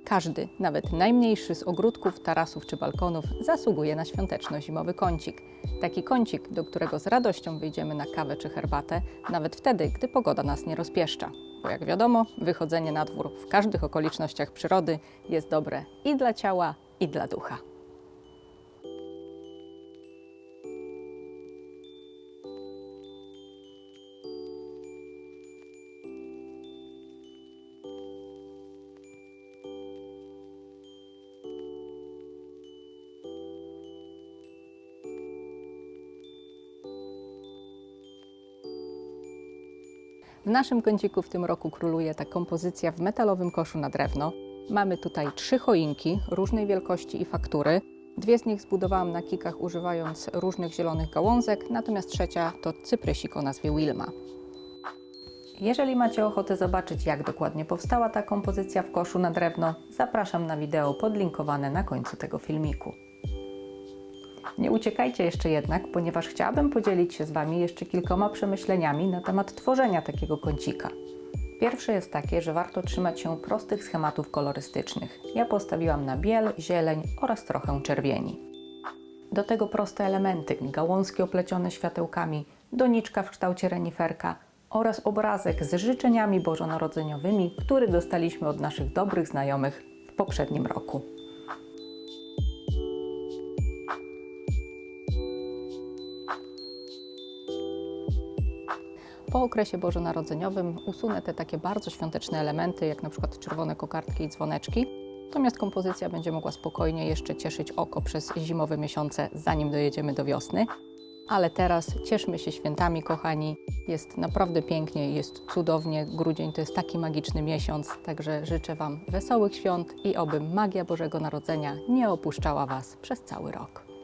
Każdy, nawet najmniejszy z ogródków, tarasów czy balkonów zasługuje na świąteczno-zimowy kącik. Taki kącik, do którego z radością wyjdziemy na kawę czy herbatę, nawet wtedy, gdy pogoda nas nie rozpieszcza. Bo jak wiadomo, wychodzenie na dwór w każdych okolicznościach przyrody jest dobre i dla ciała, i dla ducha. W naszym kąciku w tym roku króluje ta kompozycja w metalowym koszu na drewno. Mamy tutaj 3 choinki różnej wielkości i faktury. 2 z nich zbudowałam na kikach używając różnych zielonych gałązek, natomiast trzecia to cyprysik o nazwie Wilma. Jeżeli macie ochotę zobaczyć, jak dokładnie powstała ta kompozycja w koszu na drewno, zapraszam na wideo podlinkowane na końcu tego filmiku. Nie uciekajcie jeszcze jednak, ponieważ chciałabym podzielić się z Wami jeszcze kilkoma przemyśleniami na temat tworzenia takiego kącika. Pierwsze jest takie, że warto trzymać się prostych schematów kolorystycznych. Ja postawiłam na biel, zieleń oraz trochę czerwieni. Do tego proste elementy, gałązki oplecione światełkami, doniczka w kształcie reniferka oraz obrazek z życzeniami bożonarodzeniowymi, który dostaliśmy od naszych dobrych znajomych w poprzednim roku. Po okresie bożonarodzeniowym usunę te takie bardzo świąteczne elementy, jak na przykład czerwone kokardki i dzwoneczki. Natomiast kompozycja będzie mogła spokojnie jeszcze cieszyć oko przez zimowe miesiące, zanim dojedziemy do wiosny. Ale teraz cieszmy się świętami, kochani. Jest naprawdę pięknie, jest cudownie. Grudzień to jest taki magiczny miesiąc, także życzę Wam wesołych świąt i oby magia Bożego Narodzenia nie opuszczała Was przez cały rok.